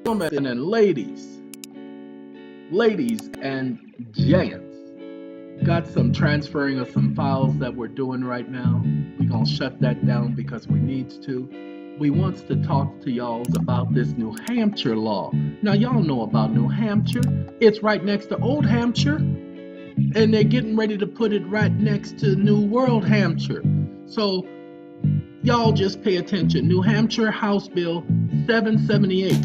gentlemen and ladies and gents, got some transferring of some files that we're doing right now. We're gonna shut that down because we needs to. We wants to talk to y'all about this New Hampshire law. Now y'all know about New Hampshire. It's right next to Old Hampshire, and they're getting ready to put it right next to New World Hampshire. So y'all just pay attention. New Hampshire House Bill 778.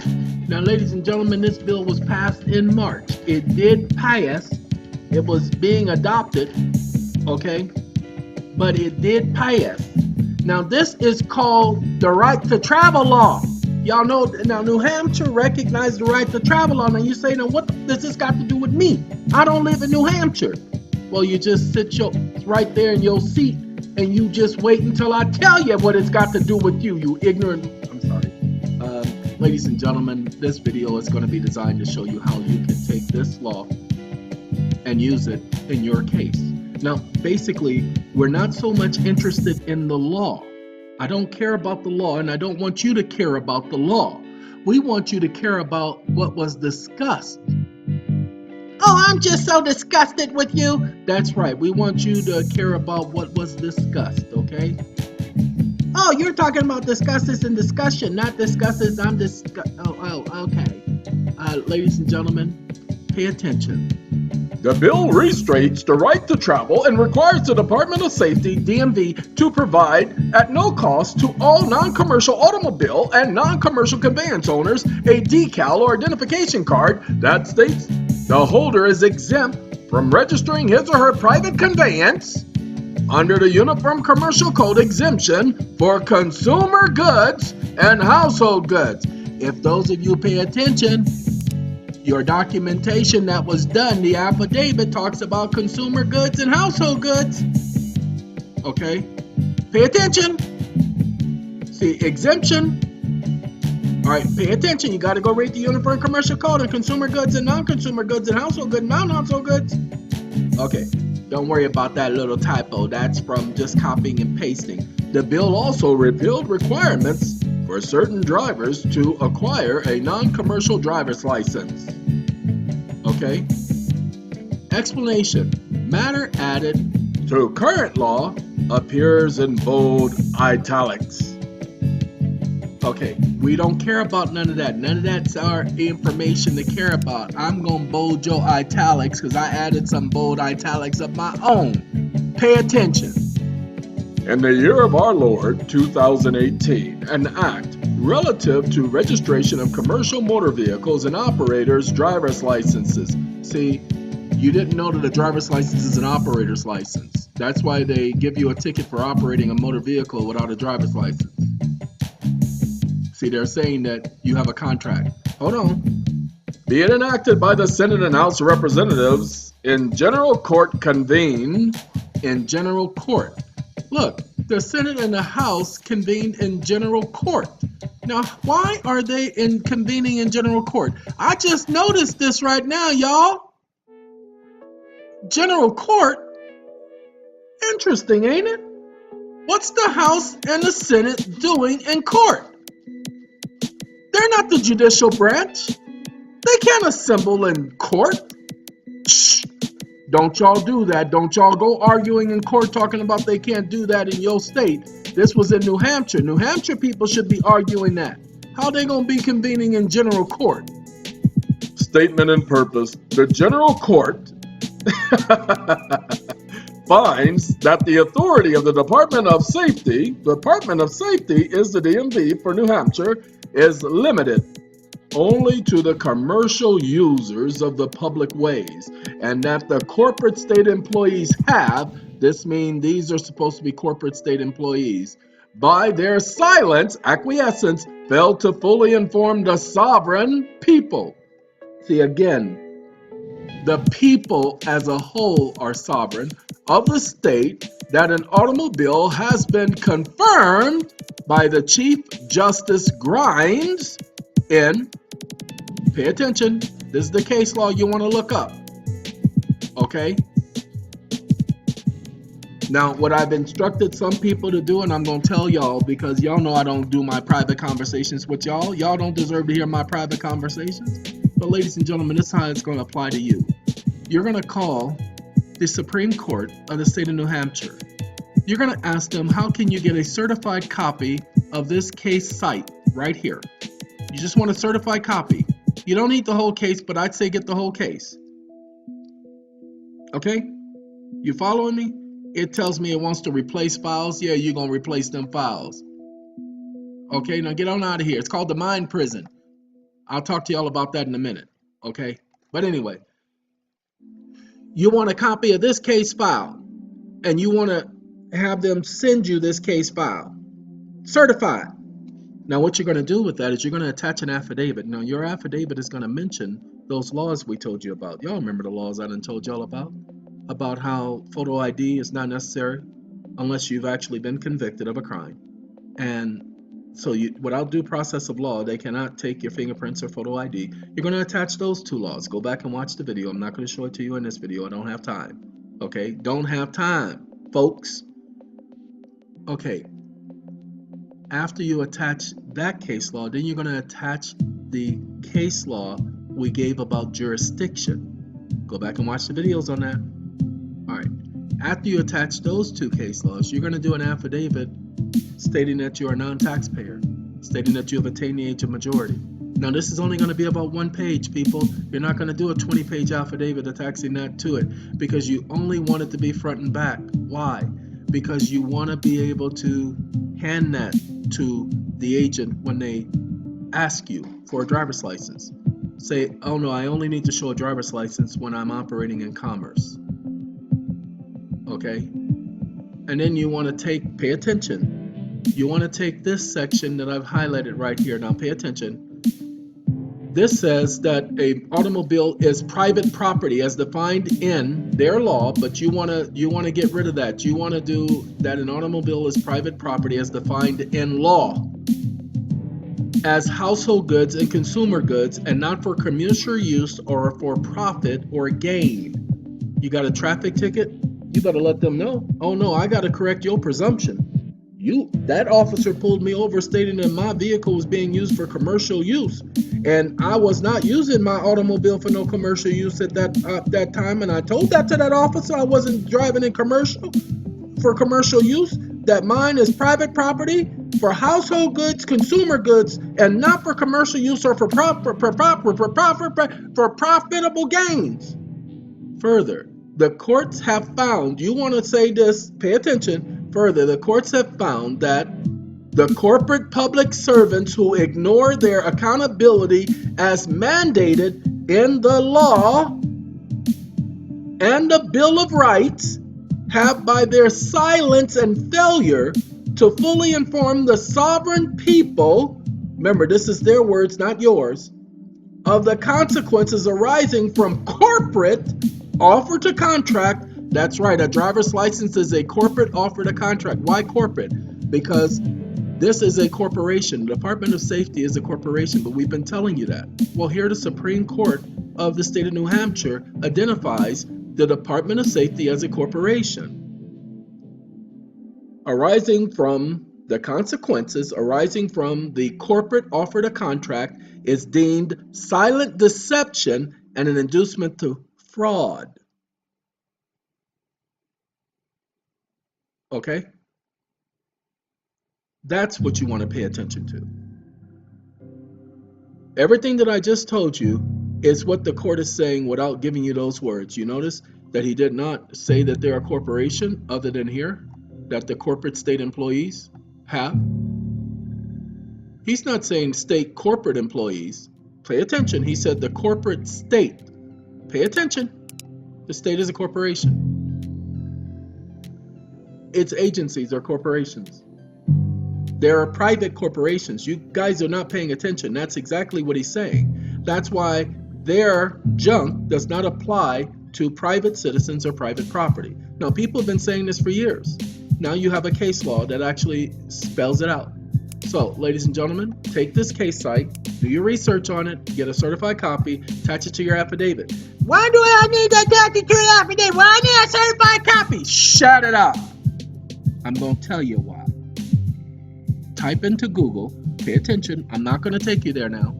Now, ladies and gentlemen, this bill was passed in March. It did pass. It was being adopted, okay? But it did pass. Now, this is called the right to travel law. Y'all know, now New Hampshire recognized the right to travel law. Now you say, now what does this got to do with me? I don't live in New Hampshire. Well, you just sit right there in your seat and you just wait until I tell you what it's got to do with you, you ignorant. I'm sorry. Ladies and gentlemen, this video is going to be designed to show you how you can take this law and use it in your case. Now, basically, we're not so much interested in the law. I don't care about the law, and I don't want you to care about the law. We want you to care about what was discussed. Oh, I'm just so disgusted with you. That's right. We want you to care about what was discussed, okay? Oh, you're talking about discusses and discussion, not discusses. Oh, okay. Ladies and gentlemen, pay attention. The bill restrains the right to travel and requires the Department of Safety, DMV, to provide, at no cost to all non-commercial automobile and non-commercial conveyance owners, a decal or identification card that states the holder is exempt from registering his or her private conveyance under the Uniform Commercial Code exemption for consumer goods and household goods. If those of you pay attention, your documentation that was done, the affidavit talks about consumer goods and household goods. Okay? Pay attention. See, exemption. All right, pay attention. You got to go read the Uniform Commercial Code on consumer goods and non-consumer goods and household goods and non-household goods. Okay, don't worry about that little typo. That's from just copying and pasting. The bill also repealed requirements for certain drivers to acquire a non-commercial driver's license. Okay? Explanation. Matter added to current law appears in bold italics. Okay, we don't care about none of that. None of that's our information to care about. I'm going to bold your italics because I added some bold italics of my own. Pay attention. In the year of our Lord, 2018, an act relative to registration of commercial motor vehicles and operators' driver's licenses. See, you didn't know that a driver's license is an operator's license. That's why they give you a ticket for operating a motor vehicle without a driver's license. See, they're saying that you have a contract. Hold on. Be it enacted by the Senate and House of Representatives in general court convened. In general court. Look, the Senate and the House convened in general court. Now, why are they convening in general court? I just noticed this right now, y'all. General court? Interesting, ain't it? What's the House and the Senate doing in court? They're not the judicial branch. They can't assemble in court. Shh. Don't y'all do that. Don't y'all go arguing in court talking about they can't do that in your state. This was in New Hampshire. New Hampshire people should be arguing that. How they gonna be convening in general court? Statement and purpose. The general court finds that the authority of the Department of Safety is the DMV for New Hampshire, is limited only to the commercial users of the public ways, and that the corporate state employees have, this means these are supposed to be corporate state employees, by their silence, acquiescence, failed to fully inform the sovereign people. See, again, the people as a whole are sovereign of the state that an automobile has been confirmed by the Chief Justice Grimes in, pay attention, this is the case law you want to look up, okay? Now, what I've instructed some people to do, and I'm going to tell y'all, because y'all know I don't do my private conversations with y'all. Y'all don't deserve to hear my private conversations. But ladies and gentlemen, this is how it's going to apply to you. You're going to call the Supreme Court of the state of New Hampshire. You're going to ask them, how can you get a certified copy of this case site right here? You just want a certified copy. You don't need the whole case, but I'd say get the whole case. Okay? You following me? It tells me it wants to replace files. Yeah, you're going to replace them files. Okay, now get on out of here. It's called the Mind Prison. I'll talk to y'all about that in a minute. Okay? But anyway, you want a copy of this case file, and you want to have them send you this case file. Certified. Now, what you're going to do with that is you're going to attach an affidavit. Now, your affidavit is going to mention those laws we told you about. Y'all remember the laws I done told y'all about how photo ID is not necessary unless you've actually been convicted of a crime. And so without due process of law, they cannot take your fingerprints or photo ID. You're going to attach those two laws. Go back and watch the video. I'm not going to show it to you in this video. I don't have time. Okay? Don't have time, folks. Okay. After you attach that case law, then you're going to attach the case law we gave about jurisdiction. Go back and watch the videos on that. All right. After you attach those two case laws, you're going to do an affidavit stating that you're a non-taxpayer, stating that you have attained the age of majority. Now, this is only going to be about one page, people. You're not going to do a 20-page affidavit attaching that to it because you only want it to be front and back. Why? Because you want to be able to hand that to the agent when they ask you for a driver's license. Say, oh no, I only need to show a driver's license when I'm operating in commerce. Okay? And then you want to pay attention. You want to take this section that I've highlighted right here. Now pay attention. This says that an automobile is private property as defined in their law, but you want to get rid of that. You want to do that an automobile is private property as defined in law as household goods and consumer goods and not for commercial use or for profit or gain. You got a traffic ticket? You better let them know. Oh no, I got to correct your presumption. That officer pulled me over stating that my vehicle was being used for commercial use, and I was not using my automobile for no commercial use at that time. And I told that to that officer. I wasn't driving in for commercial use. That mine is private property for household goods, consumer goods, and not for commercial use or for profitable gains. Further, the courts have found. You want to say this? Pay attention. Further, the courts have found that the corporate public servants who ignore their accountability as mandated in the law and the Bill of Rights have, by their silence and failure to fully inform the sovereign people, remember this is their words, not yours, of the consequences arising from corporate offer to contract. That's right, a driver's license is a corporate offer to contract. Why corporate? Because this is a corporation. The Department of Safety is a corporation, but we've been telling you that. Well, here the Supreme Court of the state of New Hampshire identifies the Department of Safety as a corporation. Arising from the consequences arising from the corporate offer to contract is deemed silent deception and an inducement to fraud. Okay? That's what you want to pay attention to. Everything that I just told you is what the court is saying without giving you those words. You notice that he did not say that they're a corporation other than here, that the corporate state employees have. He's not saying state corporate employees. Pay attention. He said the corporate state. Pay attention. The state is a corporation. Its agencies are corporations. There are private corporations. You guys are not paying attention. That's exactly what he's saying. That's why their junk does not apply to private citizens or private property. Now, people have been saying this for years. Now you have a case law that actually spells it out. So, ladies and gentlemen, take this case site, do your research on it, get a certified copy, attach it to your affidavit. Why do I need to attach it to an affidavit? Why do I need a certified copy? Shut it up. I'm going to tell you why. Type into Google, pay attention, I'm not going to take you there now.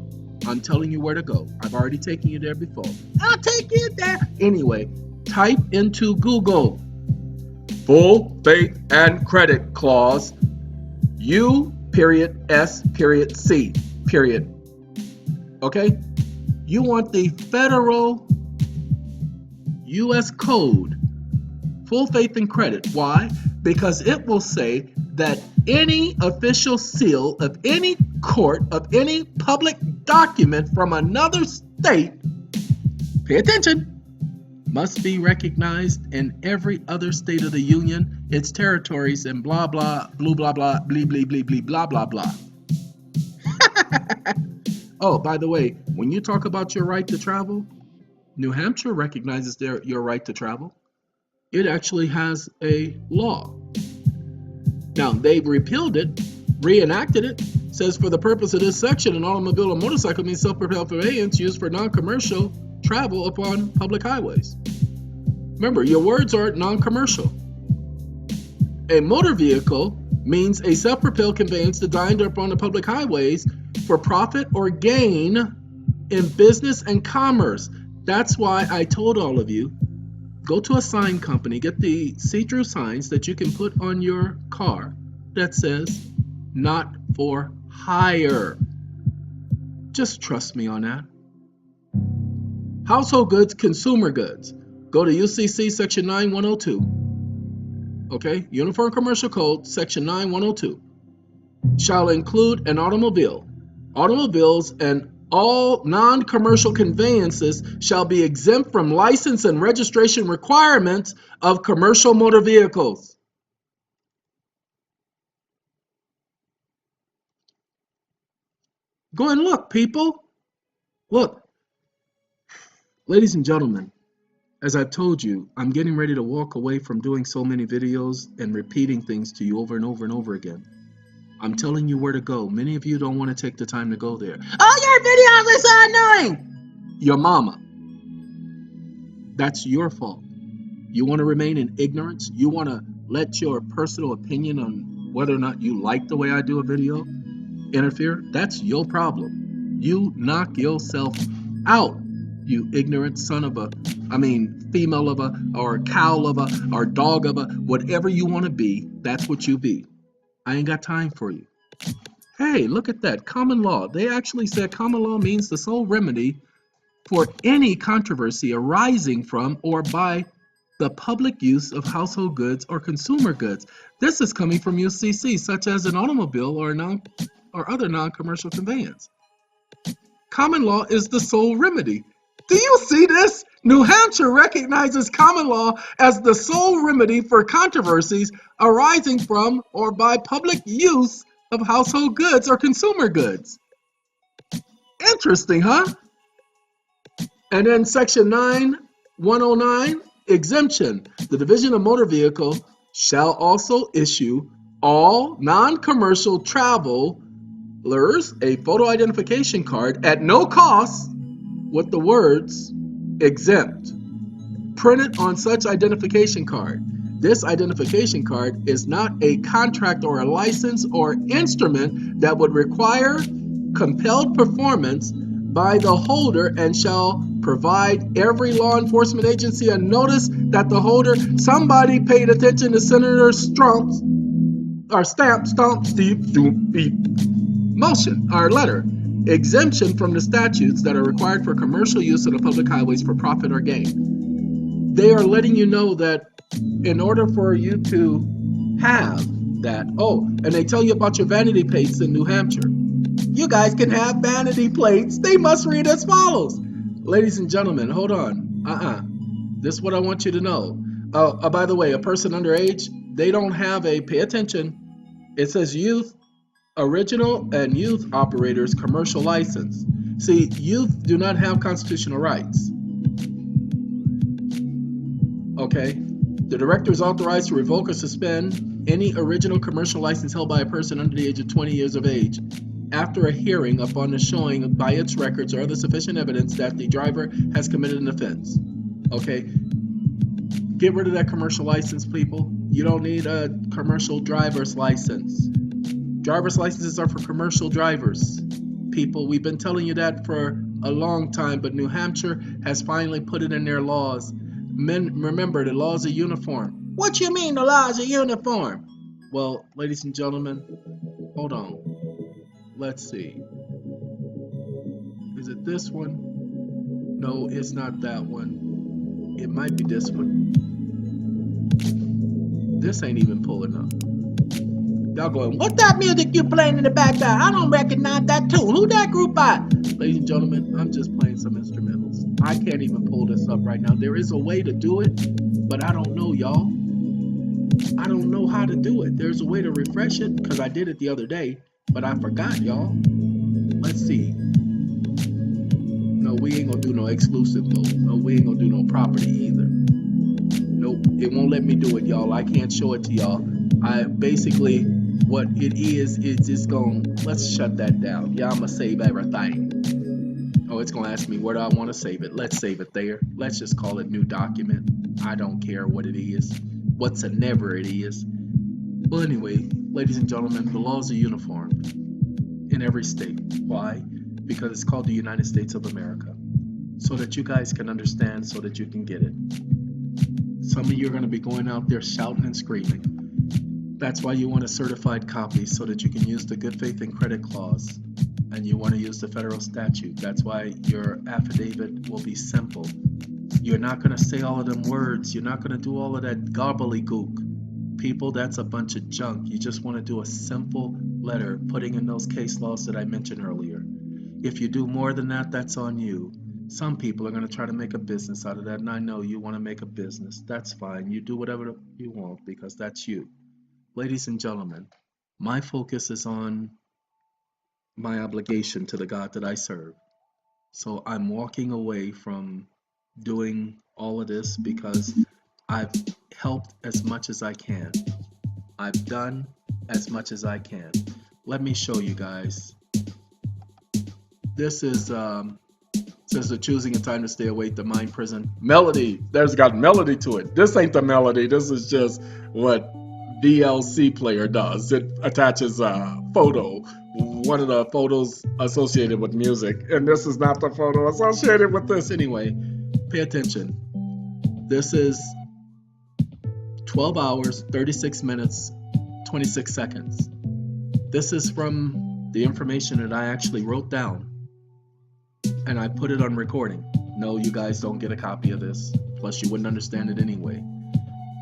I'm telling you where to go. I've already taken you there before. I'll take you there. Anyway, type into Google, Full faith and credit clause, U.S.C. Okay? You want the federal U.S. code, full faith and credit. Why? Because it will say that any official seal of any court of any public document from another state, pay attention, must be recognized in every other state of the union, its territories, and blah blah blah blah blah blee blee blee blee blah blah blah. Oh, by the way, when you talk about your right to travel, New Hampshire recognizes your right to travel. It actually has a law. Now, they've repealed it, reenacted it, says for the purpose of this section, an automobile or motorcycle means self-propelled conveyance used for non-commercial travel upon public highways. Remember, your words are non-commercial. A motor vehicle means a self-propelled conveyance designed upon the public highways for profit or gain in business and commerce. That's why I told all of you, go to a sign company, get the see-through signs that you can put on your car that says not for hire. Just trust me on that. Household goods, consumer goods. Go to UCC section 9102. Okay, Uniform Commercial Code section 9102. Shall include an automobile. Automobiles and all non-commercial conveyances shall be exempt from license and registration requirements of commercial motor vehicles. Go and look, people. Look. Ladies and gentlemen, as I've told you, I'm getting ready to walk away from doing so many videos and repeating things to you over and over and over again. I'm telling you where to go. Many of you don't want to take the time to go there. Oh, your videos are so annoying! Your mama. That's your fault. You want to remain in ignorance? You want to let your personal opinion on whether or not you like the way I do a video interfere? That's your problem. You knock yourself out, you ignorant female of a, or cow of a, or dog of a, whatever you want to be, that's what you be. I ain't got time for you. Hey, look at that. Common law. They actually said common law means the sole remedy for any controversy arising from or by the public use of household goods or consumer goods. This is coming from UCC, such as an automobile or other non-commercial conveyance. Common law is the sole remedy. Do you see this? New Hampshire recognizes common law as the sole remedy for controversies arising from or by public use of household goods or consumer goods. Interesting, huh? And then section 9109, exemption. The Division of Motor Vehicle shall also issue all non-commercial travelers a photo identification card at no cost with the words exempt printed on such identification card. This identification card is not a contract or a license or instrument that would require compelled performance by the holder and shall provide every law enforcement agency a notice that the holder, somebody paid attention to Senator Trump's motion, our letter, exemption from the statutes that are required for commercial use of the public highways for profit or gain. They are letting you know that in order for you to have that, and they tell you about your vanity plates in New Hampshire. You guys can have vanity plates. They must read as follows. Ladies and gentlemen, hold on. This is what I want you to know. By the way, a person underage, they don't have pay attention. It says youth, original and youth operators commercial license. See, youth do not have constitutional rights. Okay? The director is authorized to revoke or suspend any original commercial license held by a person under the age of 20 years of age after a hearing upon the showing by its records or other sufficient evidence that the driver has committed an offense. Okay? Get rid of that commercial license, people. You don't need a commercial driver's license. Driver's licenses are for commercial drivers. People, we've been telling you that for a long time, but New Hampshire has finally put it in their laws. Remember, the laws are uniform. What you mean the laws are uniform? Well, ladies and gentlemen, hold on. Let's see. Is it this one? No, it's not that one. It might be this one. This ain't even pulling up. Y'all going, what that music you playing in the background? I don't recognize that tune. Who that group by? Ladies and gentlemen, I'm just playing some instrumentals. I can't even pull this up right now. There is a way to do it, but I don't know, y'all. I don't know how to do it. There's a way to refresh it, because I did it the other day, but I forgot, y'all. Let's see. No, we ain't gonna do no exclusive mode. No, we ain't gonna do no property either. Nope, it won't let me do it, y'all. I can't show it to y'all. I basically, what it is just going, let's shut that down. Yeah, I'm gonna save everything. Oh, it's gonna ask me where do I want to save it. Let's save it there. Let's just call it new document. I don't care what it is, whatsoever it is. Well, anyway, ladies and gentlemen, the laws are uniform in every state. Why? Because it's called the United States of America, so that you guys can understand, so that you can get it. Some of you are going to be going out there shouting and screaming. That's why you want a certified copy, so that you can use the good faith and credit clause, and you want to use the federal statute. That's why your affidavit will be simple. You're not going to say all of them words. You're not going to do all of that gobbledygook. People, that's a bunch of junk. You just want to do a simple letter, putting in those case laws that I mentioned earlier. If you do more than that, that's on you. Some people are going to try to make a business out of that, and I know you want to make a business. That's fine. You do whatever you want, because that's you. Ladies and gentlemen, my focus is on my obligation to the God that I serve. So I'm walking away from doing all of this, because I've helped as much as I can. I've done as much as I can. Let me show you guys. This is says they're choosing a time to stay awake, the mind prison. Melody. There's got melody to it. This ain't the melody. This is just what VLC player does. It attaches a photo, one of the photos associated with music, and this is not the photo associated with this. Anyway, pay attention. This is 12 hours, 36 minutes, 26 seconds. This is from the information that I actually wrote down, and I put it on recording. No, you guys don't get a copy of this. Plus, you wouldn't understand it anyway.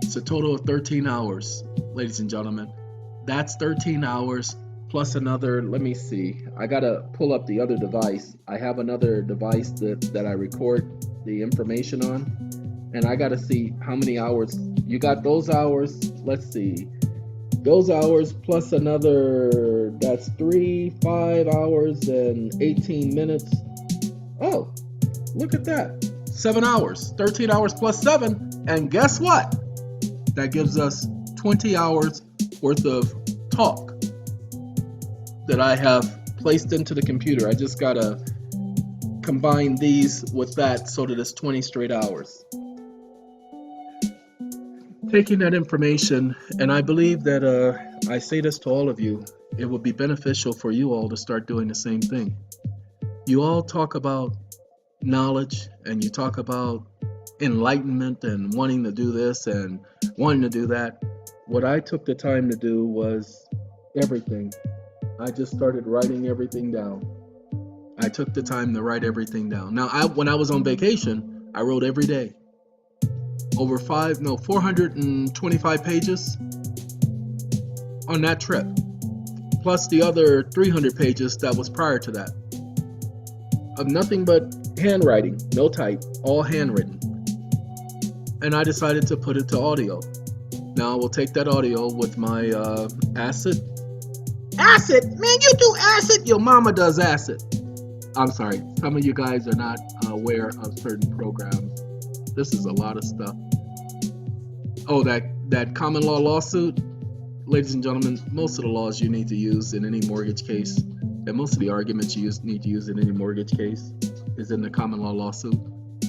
It's a total of 13 hours, ladies and gentlemen. That's 13 hours plus another, let me see. I gotta pull up the other device. I have another device that I record the information on, and I gotta see how many hours. You got those hours, let's see. Those hours plus another, that's 5 hours and 18 minutes. Oh, look at that. 7 hours, 13 hours plus 7. And guess what? That gives us 20 hours worth of talk that I have placed into the computer. I just gotta combine these with that so that it's 20 straight hours. Taking that information, and I believe that I say this to all of you, it would be beneficial for you all to start doing the same thing. You all talk about knowledge, and you talk about enlightenment and wanting to do this and wanting to do that. What I took the time to do was everything. I just started writing everything down. I took the time to write everything down. Now, when I was on vacation, I wrote every day. Over 425 pages on that trip, plus the other 300 pages that was prior to that, of nothing but handwriting, no type, all handwritten. And I decided to put it to audio. Now we'll take that audio with my acid. Acid? Man, you do acid? Your mama does acid. I'm sorry, some of you guys are not aware of certain programs. This is a lot of stuff. Oh, that common law lawsuit? Ladies and gentlemen, most of the laws you need to use in any mortgage case, and most of the arguments you need to use in any mortgage case is in the common law lawsuit.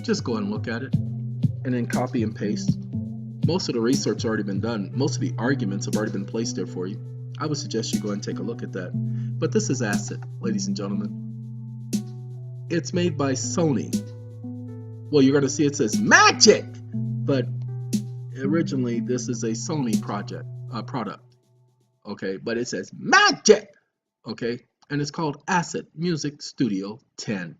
Just go and look at it, and then copy and paste. Most of the research already been done. Most of the arguments have already been placed there for you. I would suggest you go and take a look at that. But this is Asset, ladies and gentlemen. It's made by Sony. Well, you're going to see it says Magic, but originally this is a Sony product. Okay, but it says Magic. Okay, and it's called Asset Music Studio 10.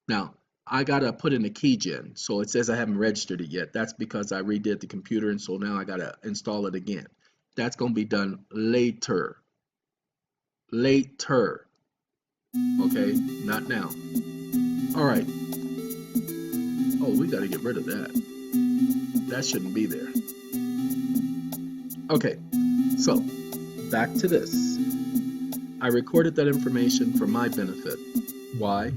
Now, I gotta put in a keygen, so it says I haven't registered it yet. That's because I redid the computer, and so now I gotta install it again. That's gonna be done later. Later. Okay, not now. All right. Oh, we gotta get rid of that. That shouldn't be there. Okay, so back to this. I recorded that information for my benefit. Why?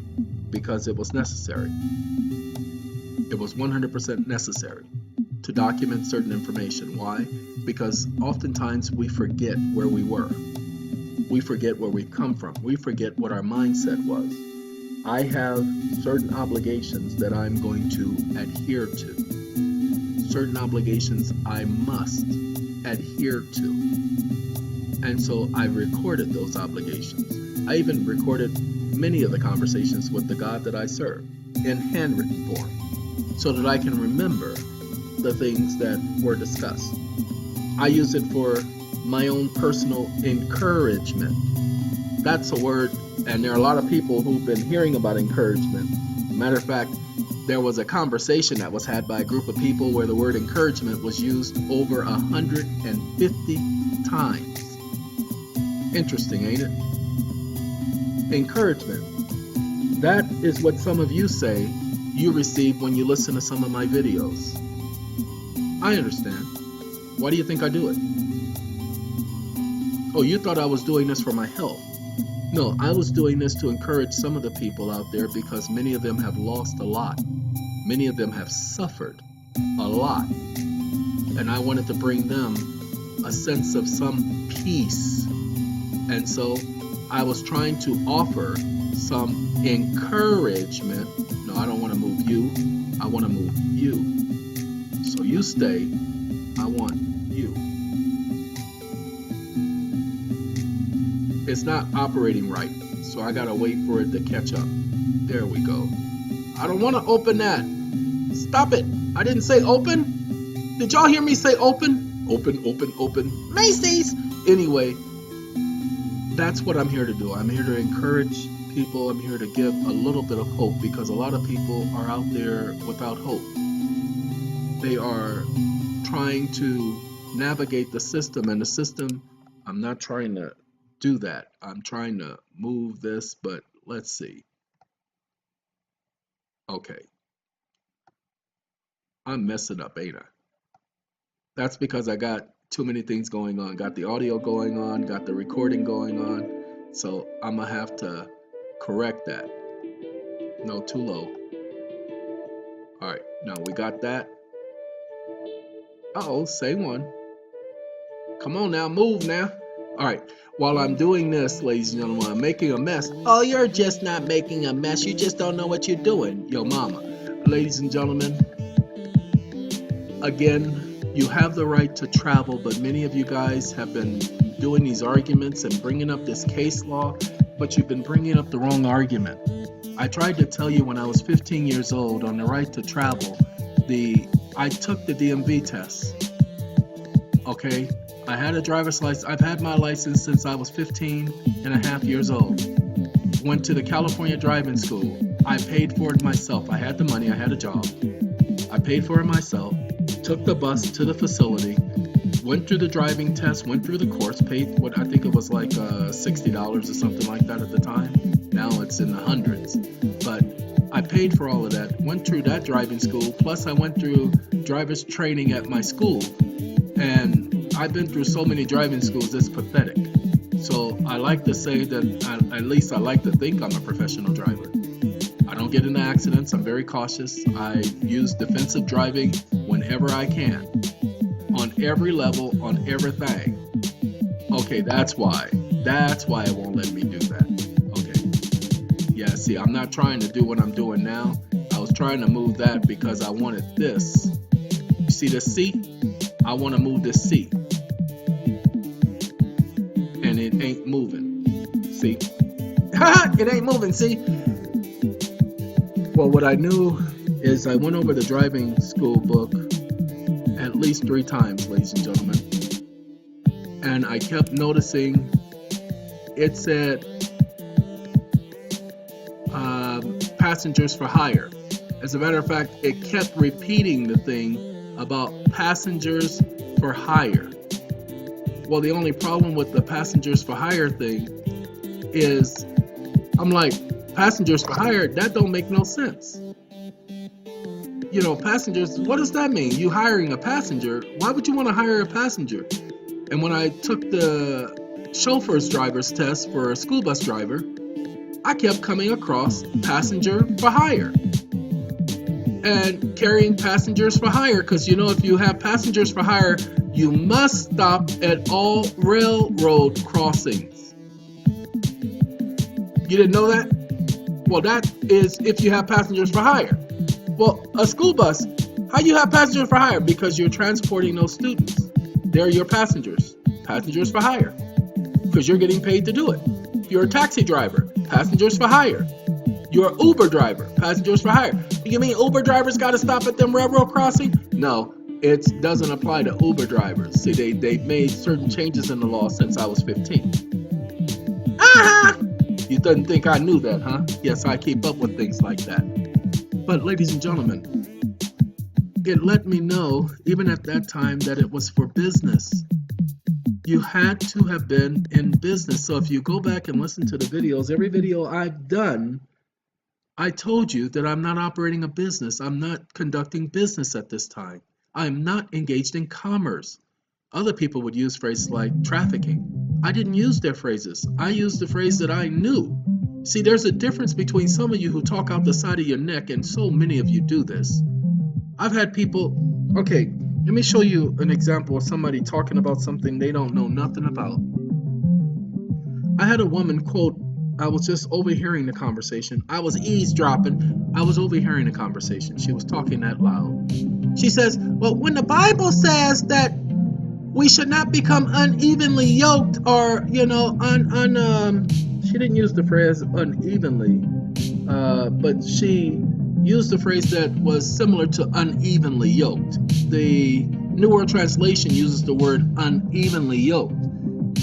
Because it was necessary. It was 100% necessary to document certain information. Why? Because oftentimes we forget where we were. We forget where we come from. We forget what our mindset was. I have certain obligations that I'm going to adhere to. Certain obligations I must adhere to. And so I recorded those obligations. I even recorded many of the conversations with the God that I serve in handwritten form so that I can remember the things that were discussed. I use it for my own personal encouragement. That's a word, and there are a lot of people who've been hearing about encouragement. Matter of fact, there was a conversation that was had by a group of people where the word encouragement was used over 150 times. Interesting, ain't it? Encouragement. That is what some of you say you receive when you listen to some of my videos. I understand. Why do you think I do it? Oh, you thought I was doing this for my health. No, I was doing this to encourage some of the people out there because many of them have lost a lot. Many of them have suffered a lot. And I wanted to bring them a sense of some peace. And so I was trying to offer some encouragement. No, I don't want to move you. I want to move you. So you stay. I want you. It's not operating right, so I gotta wait for it to catch up. There we go. I don't want to open that. Stop it. I didn't say open. Did y'all hear me say open? Open, open, open. Macy's. Anyway, that's what I'm here to do. I'm here to encourage people. I'm here to give a little bit of hope because a lot of people are out there without hope. They are trying to navigate the system, and the system, I'm not trying to do that. I'm trying to move this, but let's see. Okay. I'm messing up, ain't I? That's because I got too many things going on. Got the audio going on, got the recording going on. So I'm gonna have to correct that. No, too low. All right, now we got that. Uh-oh, say one. Come on now, move now. All right, while I'm doing this, ladies and gentlemen, I'm making a mess. Oh, you're just not making a mess. You just don't know what you're doing, yo mama. Ladies and gentlemen, again, you have the right to travel, but many of you guys have been doing these arguments and bringing up this case law, but you've been bringing up the wrong argument. I tried to tell you when I was 15 years old on the right to travel, I took the DMV test. Okay, I had a driver's license. I've had my license since I was 15 and a half years old. Went to the California driving school. I paid for it myself. I had the money. I had a job. I paid for it myself. Took the bus to the facility. Went through the driving test. Went through the course. Paid what I think it was like $60 or something like that at the time. Now it's in the hundreds. But I paid for all of that. Went through that driving school. Plus I went through driver's training at my school. And I've been through so many driving schools, it's pathetic. So I like to say that, at least I like to think I'm a professional driver. I don't get into accidents. I'm very cautious. I use defensive driving whenever I can. On every level, on everything. Okay, that's why. That's why it won't let me do that. Okay. Yeah, see, I'm not trying to do what I'm doing now. I was trying to move that because I wanted this. You see this C? I want to move this seat. And it ain't moving. See? It ain't moving, see? Well, what I knew is I went over the driving school book at least 3 times, ladies and gentlemen. And I kept noticing it said passengers for hire. As a matter of fact, it kept repeating the thing about passengers for hire. Well, the only problem with the passengers for hire thing is, I'm like, passengers for hire, that don't make no sense. You know, passengers, what does that mean? You hiring a passenger? Why would you want to hire a passenger? And when I took the chauffeur's driver's test for a school bus driver, I kept coming across passenger for hire and carrying passengers for hire, because you know, if you have passengers for hire, you must stop at all railroad crossings. You didn't know that? Well, that is if you have passengers for hire. Well, a school bus, how you have passengers for hire? Because you're transporting those students. They're your passengers for hire, because you're getting paid to do it. If you're a taxi driver, passengers for hire. You're an Uber driver, passengers for hire. You mean Uber drivers got to stop at them railroad crossing? No, it doesn't apply to Uber drivers. See, they've made certain changes in the law since I was 15. You didn't think I knew that, huh? Yes, I keep up with things like that. But ladies and gentlemen, it let me know, even at that time, that it was for business. You had to have been in business. So if you go back and listen to the videos, every video I've done, I told you that I'm not operating a business. I'm not conducting business at this time. I'm not engaged in commerce. Other people would use phrases like trafficking. I didn't use their phrases. I used the phrase that I knew. See, there's a difference between some of you who talk out the side of your neck, and so many of you do this. I've had people, okay, let me show you an example of somebody talking about something they don't know nothing about. I had a woman quote, I was just overhearing the conversation. I was eavesdropping. I was overhearing the conversation. She was talking that loud. She says, well, when the Bible says that we should not become unevenly yoked, or, you know, she didn't use the phrase unevenly, but she used the phrase that was similar to unevenly yoked. The New World Translation uses the word unevenly yoked.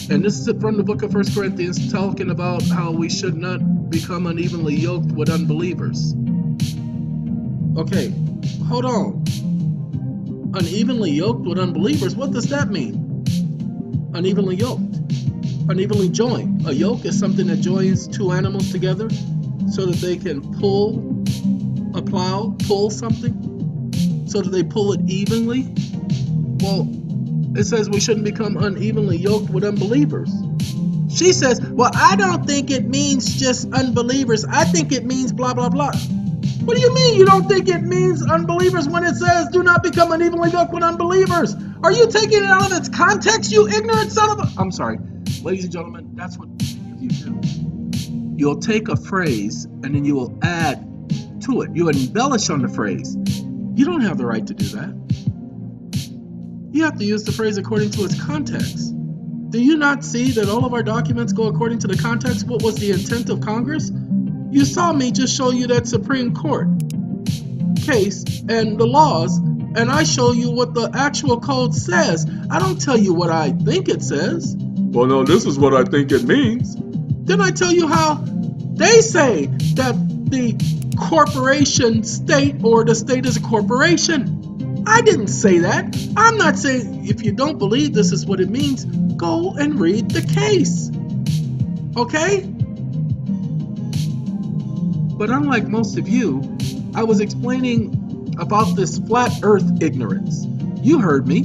And this is from the book of 1 Corinthians, talking about how we should not become unevenly yoked with unbelievers. Okay, hold on. Unevenly yoked with unbelievers, what does that mean? Unevenly yoked. Unevenly joined. A yoke is something that joins 2 animals together so that they can pull something, so that they pull it evenly. Well, it says we shouldn't become unevenly yoked with unbelievers. She says, well, I don't think it means just unbelievers. I think it means blah, blah, blah. What do you mean you don't think it means unbelievers when it says do not become unevenly yoked with unbelievers? Are you taking it out of its context, you ignorant son of a... I'm sorry. Ladies and gentlemen, that's what you do. You'll take a phrase and then you will add to it. You embellish on the phrase. You don't have the right to do that. You have to use the phrase according to its context. Do you not see that all of our documents go according to the context? What was the intent of Congress? You saw me just show you that Supreme Court case and the laws, and I show you what the actual code says. I don't tell you what I think it says. Well, no, this is what I think it means. Then I tell you how they say that the corporation state, or the state is a corporation. I didn't say that. I'm not saying, if you don't believe this is what it means, go and read the case. Okay? But unlike most of you, I was explaining about this flat earth ignorance. You heard me.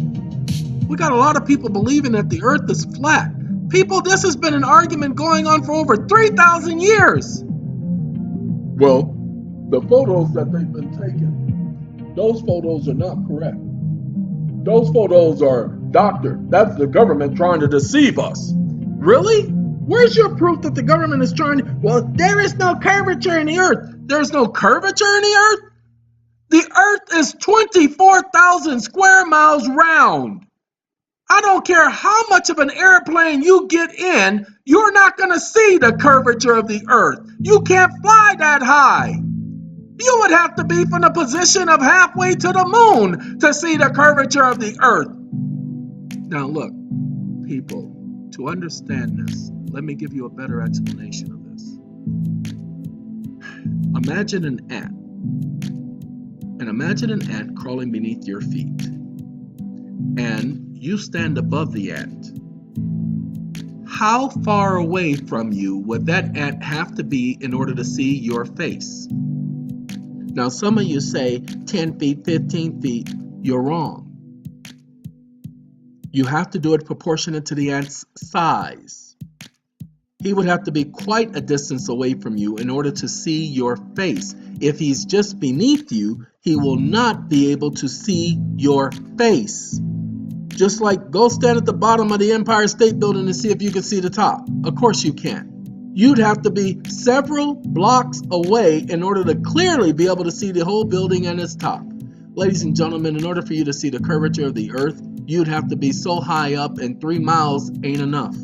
We got a lot of people believing that the earth is flat. People, this has been an argument going on for over 3,000 years. Well, the photos that they've been taking, those photos are not correct. Those photos are doctored. That's the government trying to deceive us. Really? Where's your proof that the government is trying to... Well, there is no curvature in the earth. There's no curvature in the earth? The earth is 24,000 square miles round. I don't care how much of an airplane you get in, you're not going to see the curvature of the earth. You can't fly that high. You would have to be from the position of halfway to the moon to see the curvature of the earth. Now look, people, to understand this, let me give you a better explanation of this. Imagine an ant. And imagine an ant crawling beneath your feet. And you stand above the ant. How far away from you would that ant have to be in order to see your face? Now, some of you say 10 feet, 15 feet. You're wrong. You have to do it proportionate to the ant's size. He would have to be quite a distance away from you in order to see your face. If he's just beneath you, he will not be able to see your face. Just like go stand at the bottom of the Empire State Building and see if you can see the top. Of course you can't. You'd have to be several blocks away in order to clearly be able to see the whole building and its top. Ladies and gentlemen, in order for you to see the curvature of the earth, you'd have to be so high up, and 3 miles ain't enough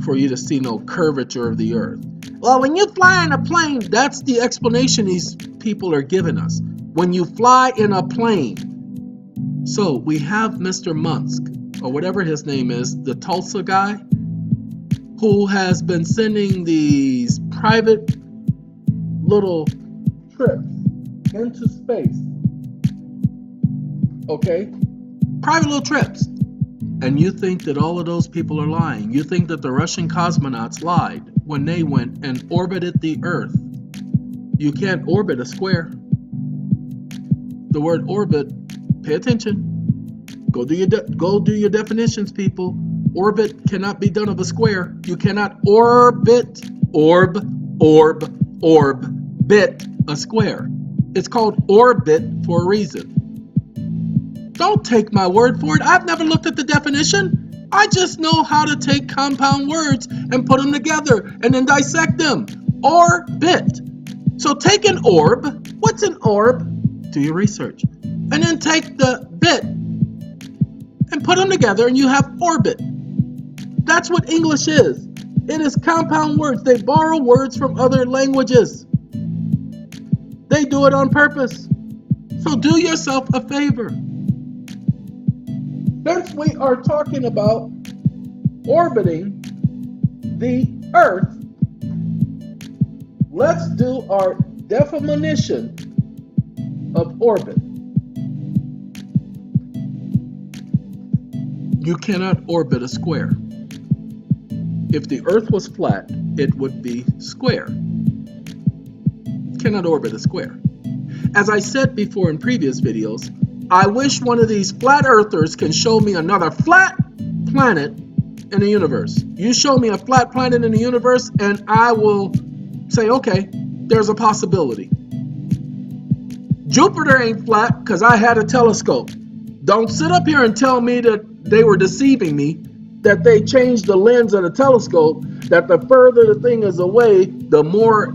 for you to see no curvature of the earth. Well, when you fly in a plane, that's the explanation these people are giving us. When you fly in a plane. So we have Mr. Musk, or whatever his name is, the Tulsa guy, who has been sending these private little trips into space. Okay? Private little trips. And you think that all of those people are lying. You think that the Russian cosmonauts lied when they went and orbited the Earth. You can't orbit a square. The word orbit, pay attention. Go do your definitions, people. Orbit cannot be done of a square. You cannot orbit, bit a square. It's called orbit for a reason. Don't take my word for it. I've never looked at the definition. I just know how to take compound words and put them together and then dissect them. Orbit. So take an orb. What's an orb? Do your research. And then take the bit and put them together and you have orbit. That's what English is. It is compound words. They borrow words from other languages. They do it on purpose. So do yourself a favor. Since we are talking about orbiting the Earth, let's do our definition of orbit. You cannot orbit a square. If the Earth was flat, it would be square. You cannot orbit a square. As I said before in previous videos, I wish one of these flat earthers can show me another flat planet in the universe. You show me a flat planet in the universe and I will say, okay, there's a possibility. Jupiter ain't flat because I had a telescope. Don't sit up here and tell me that they were deceiving me, that they changed the lens of the telescope, that the further the thing is away, the more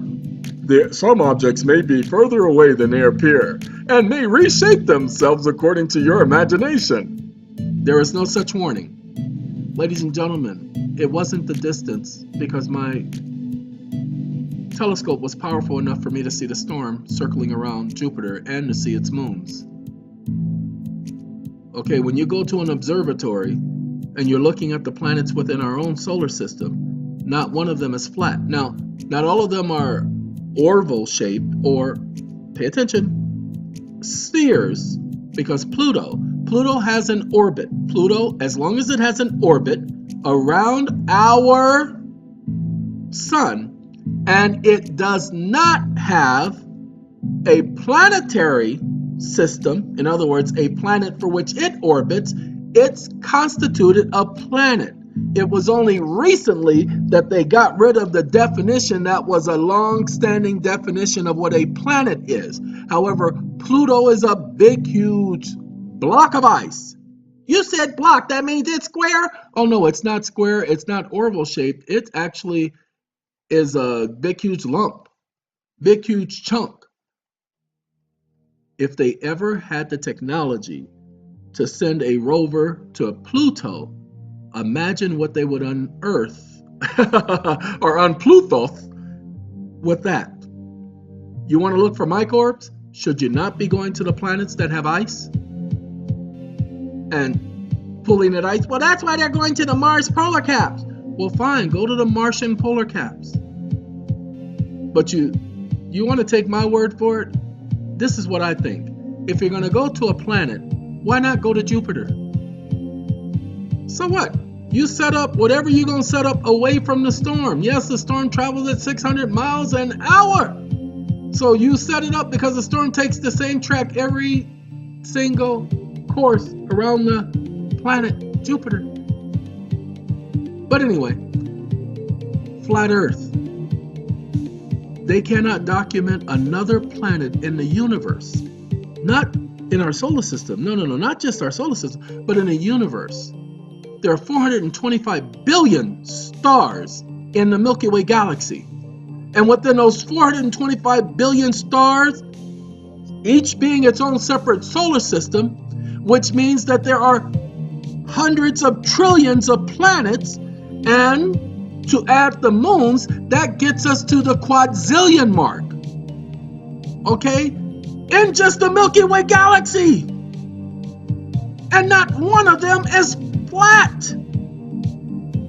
some objects may be further away than they appear, and may reshape themselves according to your imagination. There is no such warning. Ladies and gentlemen, it wasn't the distance, because my telescope was powerful enough for me to see the storm circling around Jupiter and to see its moons. Okay, when you go to an observatory and you're looking at the planets within our own solar system, not one of them is flat. Now, not all of them are oval shaped, or, pay attention, spheres, because Pluto has an orbit. Pluto, as long as it has an orbit around our sun, and it does not have a planetary system, in other words, a planet for which it orbits, it's constituted a planet. It was only recently that they got rid of the definition that was a long-standing definition of what a planet is. However, Pluto is a big, huge block of ice. You said block, that means it's square? Oh no, it's not square, it's not oval shaped. It actually is a big, huge lump, big, huge chunk. If they ever had the technology to send a rover to Pluto, imagine what they would unearth or unpluto with that. You want to look for microbes? Should you not be going to the planets that have ice and pulling at ice? Well, that's why they're going to the Mars polar caps. Well, fine, go to the Martian polar caps. But you want to take my word for it? This is what I think. If you're going to go to a planet, why not go to Jupiter? So what? You set up whatever you're going to set up away from the storm. Yes, the storm travels at 600 miles an hour. So you set it up because the storm takes the same track every single course around the planet Jupiter. But anyway, flat Earth. They cannot document another planet in the universe. Not in our solar system. No, not just our solar system, but in the universe. There are 425 billion stars in the Milky Way galaxy. And within those 425 billion stars, each being its own separate solar system, which means that there are hundreds of trillions of planets, and to add the moons, that gets us to the quadrillion mark. Okay? In just the Milky Way galaxy. And not one of them is flat.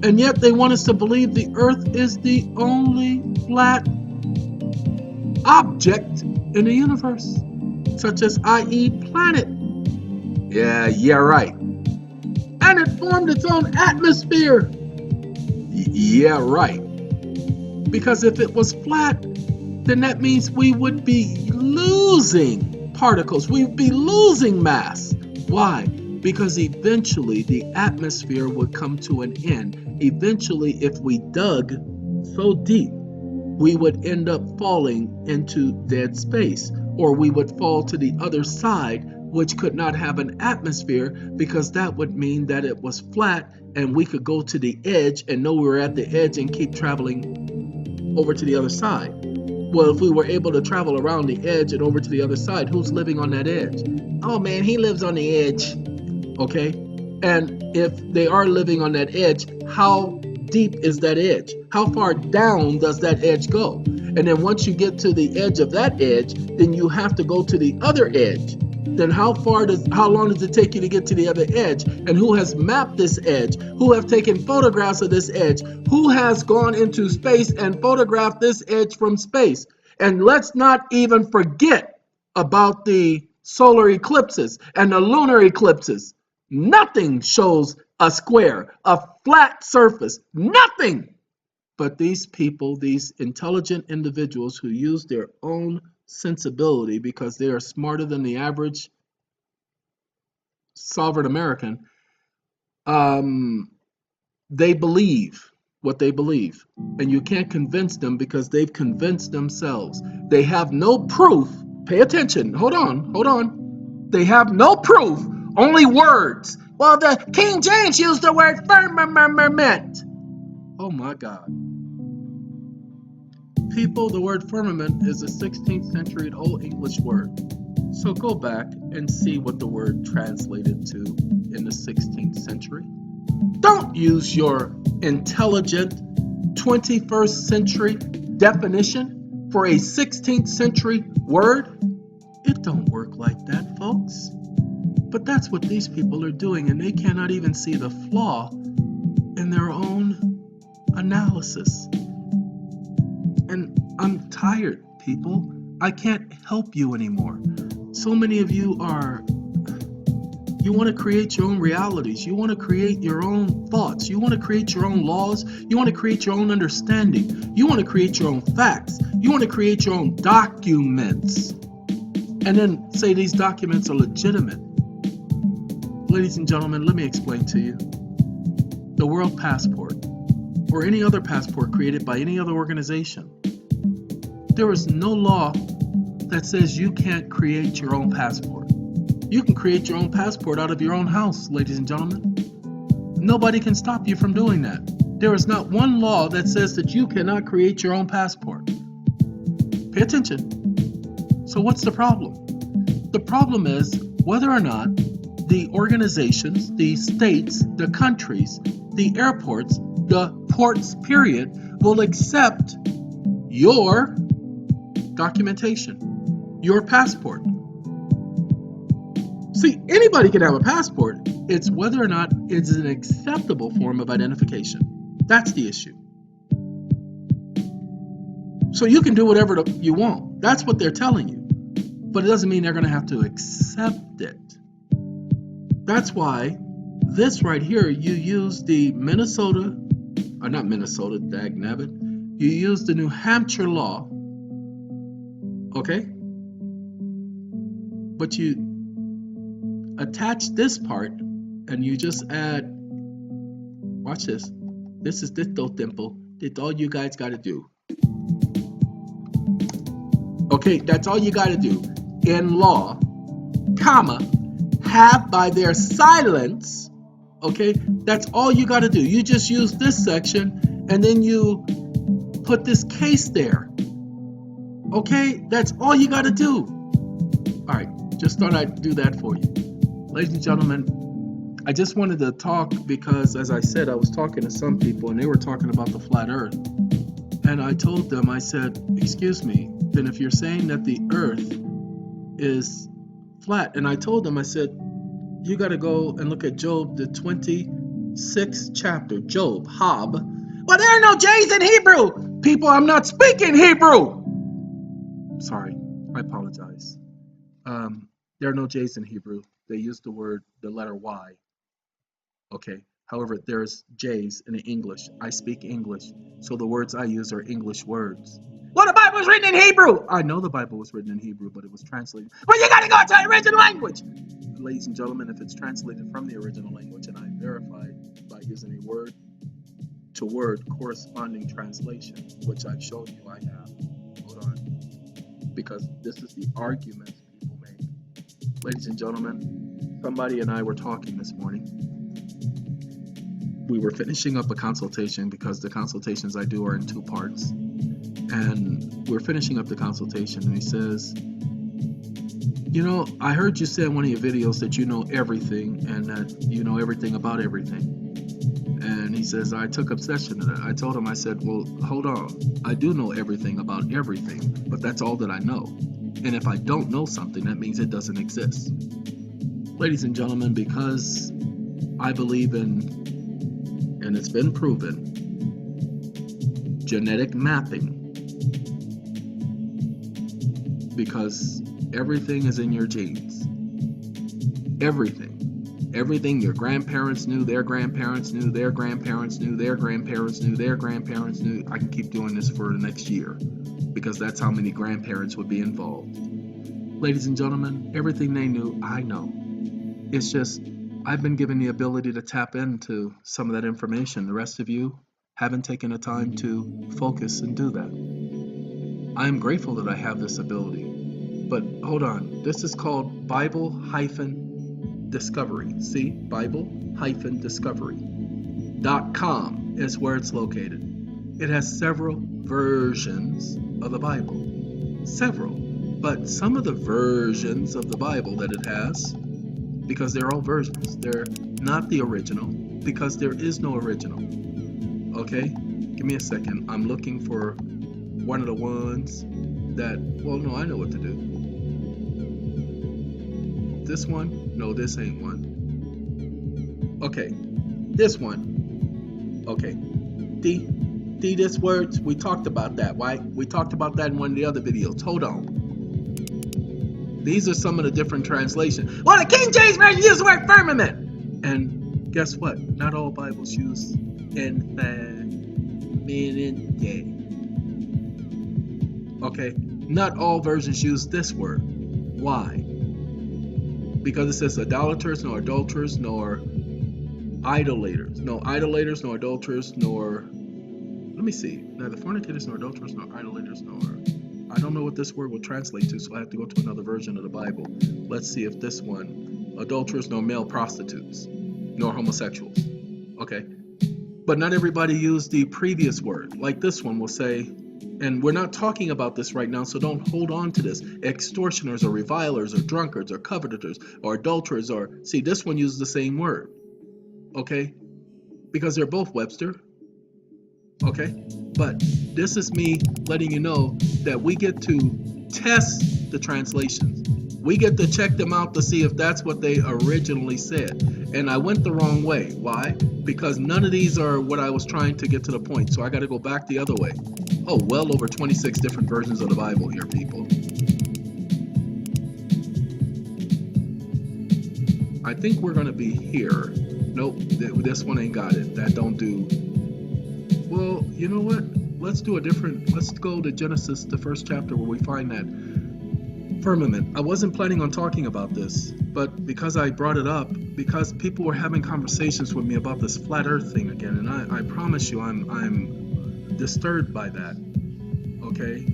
And yet they want us to believe the Earth is the only flat object in the universe, such as i.e. planet. Yeah, right. And it formed its own atmosphere. Yeah, right. Because if it was flat, then that means we would be losing particles. We would be losing mass. Why? Because eventually the atmosphere would come to an end. Eventually, if we dug so deep, we would end up falling into dead space, or we would fall to the other side, which could not have an atmosphere, because that would mean that it was flat and we could go to the edge and know we were at the edge and keep traveling over to the other side. Well, if we were able to travel around the edge and over to the other side, who's living on that edge? Oh man, he lives on the edge. Okay? And if they are living on that edge, how deep is that edge? How far down does that edge go? And then once you get to the edge of that edge, then you have to go to the other edge. Then how long does it take you to get to the other edge? And who has mapped this edge? Who have taken photographs of this edge? Who has gone into space and photographed this edge from space? And let's not even forget about the solar eclipses and the lunar eclipses. Nothing shows a square, a flat surface, nothing. But these people, these intelligent individuals who use their own sensibility because they are smarter than the average sovereign American, they believe what they believe. And you can't convince them because they've convinced themselves. They have no proof. Pay attention. Hold on. They have no proof, only words. Well, the King James used the word firmament. Oh my God. People, the word firmament is a 16th century Old English word. So go back and see what the word translated to in the 16th century. Don't use your intelligent 21st century definition for a 16th century word. It don't work like that, folks. But that's what these people are doing, and they cannot even see the flaw in their own analysis. And I'm tired, people. I can't help you anymore. So many of you you want to create your own realities. You want to create your own thoughts. You want to create your own laws. You want to create your own understanding. You want to create your own facts. You want to create your own documents. And then say these documents are legitimate. Ladies and gentlemen, let me explain to you. The World Passport, or any other passport created by any other organization, there is no law that says you can't create your own passport. You can create your own passport out of your own house, ladies and gentlemen. Nobody can stop you from doing that. There is not one law that says that you cannot create your own passport. Pay attention. So what's the problem? The problem is whether or not the organizations, the states, the countries, the airports, the ports, period, will accept your documentation, your passport. See, anybody can have a passport. It's whether or not it's an acceptable form of identification. That's the issue. So you can do whatever you want. That's what they're telling you. But it doesn't mean they're going to have to accept it. That's why this right here, you use the Minnesota, or not Minnesota, dagnabbit. You use the New Hampshire law, okay? But you attach this part and you just add, watch this. This is dito tempo. It's all you guys got to do. Okay, that's all you got to do. In law, comma, have by their silence, okay, that's all you got to do. You just use this section and then you put this case there. Okay, that's all you got to do. All right, just thought I'd do that for you. Ladies and gentlemen, I just wanted to talk because, as I said, I was talking to some people and they were talking about the flat earth. And I told them, I said, excuse me, then if you're saying that the earth is flat, and I told them, I said, you got to go and look at Job, the 26th chapter, Job, Hob. Well, there are no J's in Hebrew. People, I'm not speaking Hebrew. Sorry, I apologize. There are no J's in Hebrew. They use the letter Y. Okay. However, there's J's in English. I speak English, so the words I use are English words. Well, the Bible was written in Hebrew. I know the Bible was written in Hebrew, but it was translated. Well, you got to go to the original language. Ladies and gentlemen, if it's translated from the original language, and I verified by using a word-to-word corresponding translation, which I've shown you I have. Hold on. Because this is the argument people make. Ladies and gentlemen, somebody and I were talking this morning. We were finishing up a consultation because the consultations I do are in two parts. And we're finishing up the consultation, and he says, you know, I heard you say in one of your videos that you know everything and that you know everything about everything. And he says, I took obsession to that. I told him, I said, well, hold on. I do know everything about everything, but that's all that I know. And if I don't know something, that means it doesn't exist. Ladies and gentlemen, because I believe in, and it's been proven, genetic mapping, because everything is in your genes. Everything your grandparents knew, their grandparents knew, their grandparents knew, their grandparents knew, their grandparents knew. I can keep doing this for the next year because that's how many grandparents would be involved. Ladies and gentlemen, everything they knew, I know. It's just, I've been given the ability to tap into some of that information. The rest of you haven't taken the time to focus and do that. I am grateful that I have this ability. But hold on, this is called Bible-Discovery. See, Bible-Discovery.com is where it's located. It has several versions of the Bible. Several. But some of the versions of the Bible that it has, because they're all versions, they're not the original, because there is no original. Okay? Give me a second. I'm looking for one of the ones that, well, no, I know what to do. This one? No, this ain't one. Okay, this one. Okay, this words, we talked about that, right? We talked about that in one of the other videos. Hold on. These are some of the different translations. Well, the King James Version uses the word firmament. And guess what? Not all Bibles use infirmamente. Okay, not all versions use this word. Why? Because it says idolaters, nor adulterers, nor idolaters. No idolaters, nor adulterers, nor, let me see, neither fornicators, nor adulterers, nor idolaters, nor, I don't know what this word will translate to, so I have to go to another version of the Bible. Let's see if this one, adulterers, nor male prostitutes, nor homosexuals. Okay, but not everybody used the previous word. Like this one will say And we're not talking about this right now, so don't hold on to this. Extortioners or revilers or drunkards or covetous or adulterers or, see, this one uses the same word, okay? Because they're both Webster, okay? But this is me letting you know that we get to test the translations. We get to check them out to see if that's what they originally said. And I went the wrong way. Why? Because none of these are what I was trying to get to the point. So I got to go back the other way. Oh, well over 26 different versions of the Bible here, people. I think we're going to be here. Nope, this one ain't got it. That don't do. Well, you know what? Let's do a different. Let's go to Genesis, the first chapter, where we find that firmament. I wasn't planning on talking about this, but because I brought it up, because people were having conversations with me about this flat earth thing again, and I promise you I'm disturbed by that. Okay.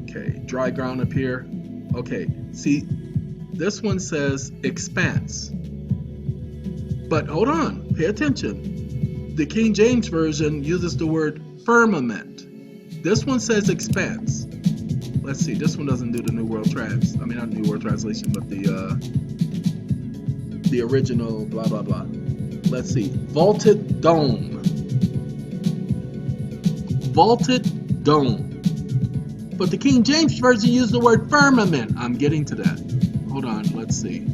Okay, dry ground up here. Okay, see, this one says expanse. But hold on, pay attention. The King James Version uses the word firmament. This one says expanse. Let's see, this one doesn't do the New World Trans. I mean, not New World Translation, but the original blah, blah, blah. Let's see, vaulted dome. Vaulted dome. But the King James Version used the word firmament. I'm getting to that. Hold on, let's see.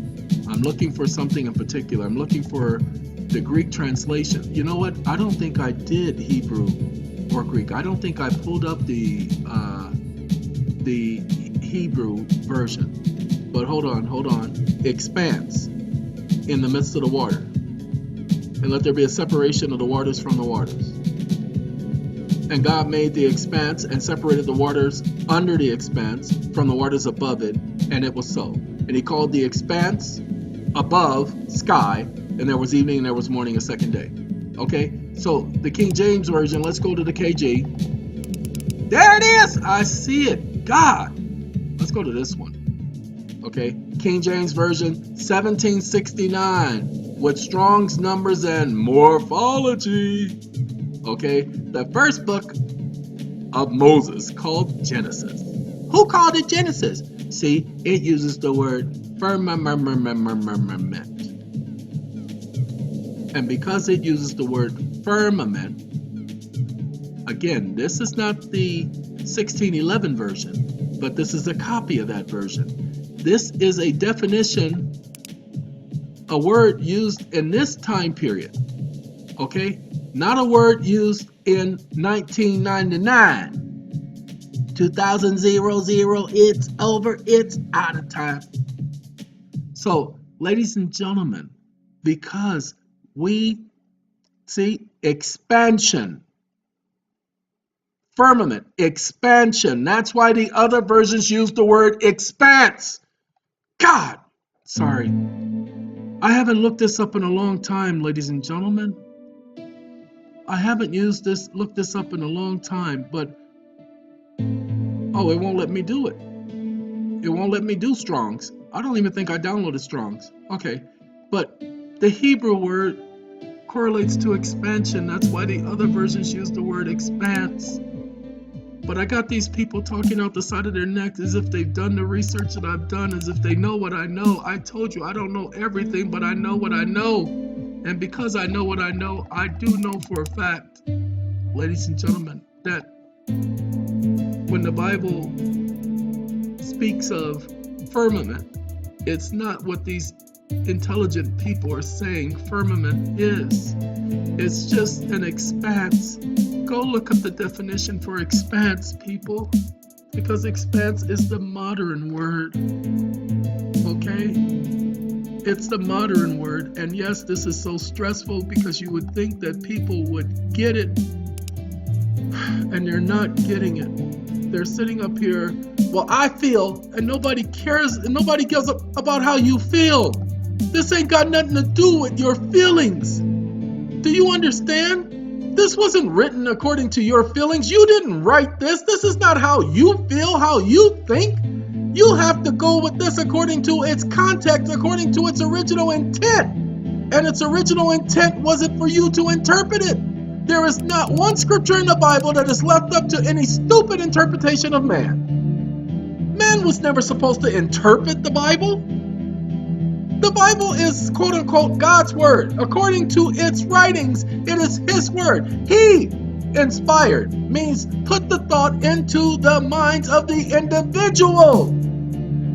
I'm looking for something in particular. I'm looking for the Greek translation. You know what? I don't think I did Hebrew or Greek. I don't think I pulled up the Hebrew version. But hold on. Expanse in the midst of the water. And let there be a separation of the waters from the waters. And God made the expanse and separated the waters under the expanse from the waters above it, and it was so. And he called the expanse above sky, and there was evening and there was morning a second day. Okay, so the King James Version, let's go to the KG. There it is! I see it. God! Let's go to this one. Okay, King James Version 1769 with Strong's numbers and morphology. Okay, the first book of Moses called Genesis. Who called it Genesis? See, it uses the word firmament. And because it uses the word firmament, again, this is not the 1611 version, but this is a copy of that version. This is a definition, a word used in this time period, okay? Not a word used in 1999. 2000, it's over, it's out of time. So, ladies and gentlemen, because we see expansion, firmament, expansion. That's why the other versions use the word expanse. God, sorry. I haven't looked this up in a long time, ladies and gentlemen. I haven't looked this up in a long time, but oh, it won't let me do it. It won't let me do Strong's. I don't even think I downloaded Strong's. Okay, but the Hebrew word correlates to expansion. That's why the other versions use the word expanse. But I got these people talking out the side of their neck as if they've done the research that I've done, as if they know what I know. I told you I don't know everything, but I know what I know. And because I know what I know, I do know for a fact, ladies and gentlemen, that when the Bible speaks of firmament, it's not what these intelligent people are saying firmament is. It's just an expanse. Go look up the definition for expanse, people, because expanse is the modern word. Okay? It's the modern word, and yes, this is so stressful because you would think that people would get it, and they're not getting it. They're sitting up here, well, I feel, and nobody cares, and nobody cares about how you feel. This ain't got nothing to do with your feelings. Do you understand? This wasn't written according to your feelings. You didn't write this. This is not how you feel, how you think. You have to go with this according to its context, according to its original intent. And its original intent wasn't for you to interpret it. There is not one scripture in the Bible that is left up to any stupid interpretation of man. Man was never supposed to interpret the Bible. The Bible is quote unquote God's word. According to its writings, it is his word. He inspired means put the thought into the minds of the individual.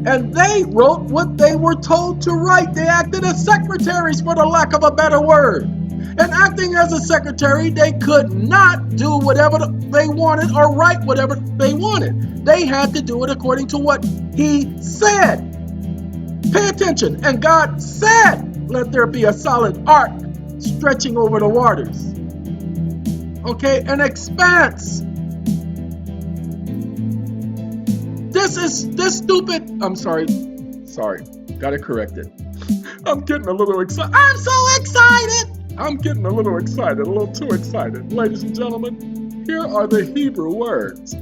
And they wrote what they were told to write. They acted as secretaries, for the lack of a better word. And acting as a secretary, they could not do whatever they wanted or write whatever they wanted. They had to do it according to what he said. Pay attention. And God said, let there be a solid arc stretching over the waters. Okay, an expanse. This stupid, I'm sorry, gotta correct it. I'm getting a little excited. I'm so excited. I'm getting a little excited, a little too excited. Ladies and gentlemen, here are the Hebrew words.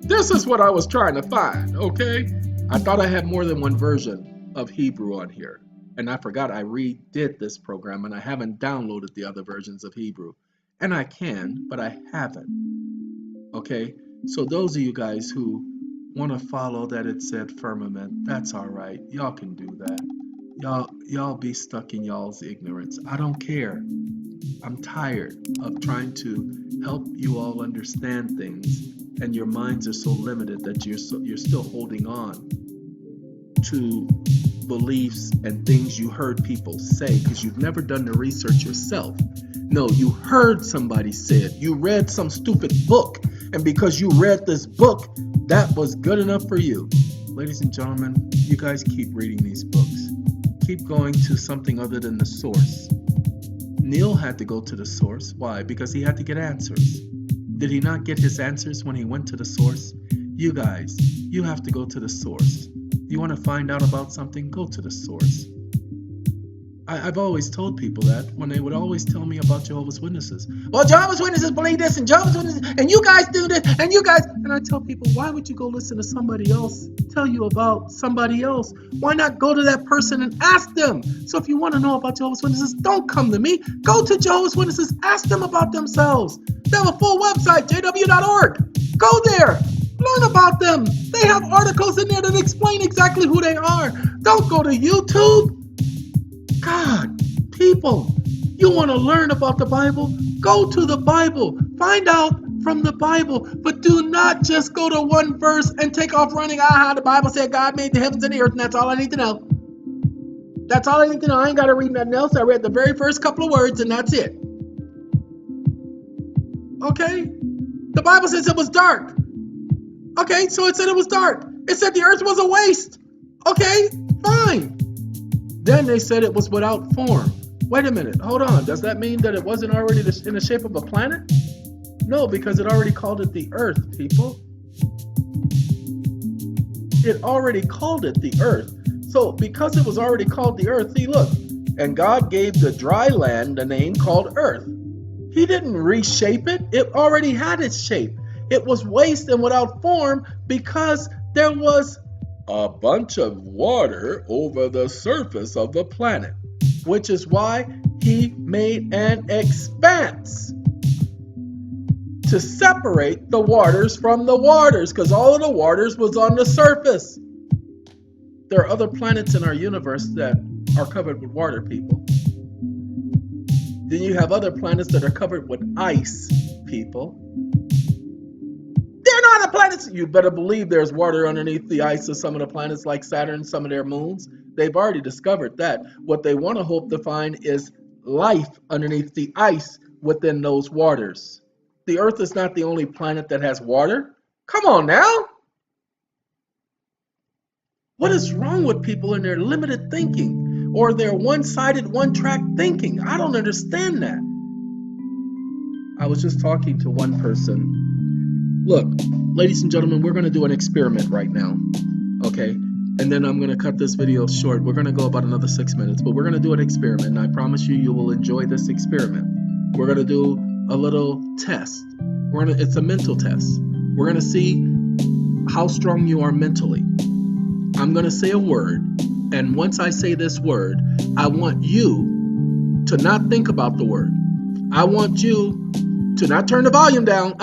This is what I was trying to find, okay? I thought I had more than one version of Hebrew on here. And I forgot I redid this program and I haven't downloaded the other versions of Hebrew. And I can, but I haven't. Okay? So those of you guys who want to follow that it said firmament, that's all right. Y'all can do that. Y'all be stuck in y'all's ignorance. I don't care. I'm tired of trying to help you all understand things, and your minds are so limited that you're still holding on to beliefs and things you heard people say because you've never done the research yourself. No, you heard somebody say it. You read some stupid book, and because you read this book, that was good enough for you. Ladies and gentlemen, you guys keep reading these books. Keep going to something other than the source. Neil had to go to the source. Why? Because he had to get answers. Did he not get his answers when he went to the source? You guys, you have to go to the source. You want to find out about something? Go to the source. I've always told people that when they would always tell me about Jehovah's Witnesses. Well, Jehovah's Witnesses believe this, and Jehovah's Witnesses, and you guys do this, and you guys. And I tell people, why would you go listen to somebody else tell you about somebody else? Why not go to that person and ask them? So if you want to know about Jehovah's Witnesses, don't come to me. Go to Jehovah's Witnesses. Ask them about themselves. They have a full website, jw.org. Go there. Learn about them. They have articles in there that explain exactly who they are. Don't go to YouTube. God, people, you want to learn about the Bible? Go to the Bible. Find out from the Bible. But do not just go to one verse and take off running. The Bible said God made the heavens and the earth, and that's all I need to know. That's all I need to know. I ain't got to read nothing else. I read the very first couple of words, and that's it. Okay? The Bible says it was dark. Okay, so it said it was dark. It said the earth was a waste. Okay, fine. Then they said it was without form. Wait a minute, hold on. Does that mean that it wasn't already in the shape of a planet? No, because it already called it the earth, people. It already called it the earth. So because it was already called the earth, see, look. And God gave the dry land the name called earth. He didn't reshape it. It already had its shape. It was waste and without form because there was a bunch of water over the surface of the planet, which is why he made an expanse to separate the waters from the waters, because all of the waters was on the surface. There are other planets in our universe that are covered with water, people. Then you have other planets that are covered with ice, people. They're not the planets. You better believe there's water underneath the ice of some of the planets like Saturn, some of their moons. They've already discovered that. What they want to hope to find is life underneath the ice within those waters. The Earth is not the only planet that has water. Come on now. What is wrong with people in their limited thinking or their one-sided, one-track thinking? I don't understand that. I was just talking to one person. Look, ladies and gentlemen, we're going to do an experiment right now, okay? And then I'm going to cut this video short. We're going to go about another 6 minutes, but we're going to do an experiment, and I promise you, you will enjoy this experiment. We're going to do a little test. It's a mental test. We're going to see how strong you are mentally. I'm going to say a word, and once I say this word, I want you to not think about the word. I want you to not turn the volume down.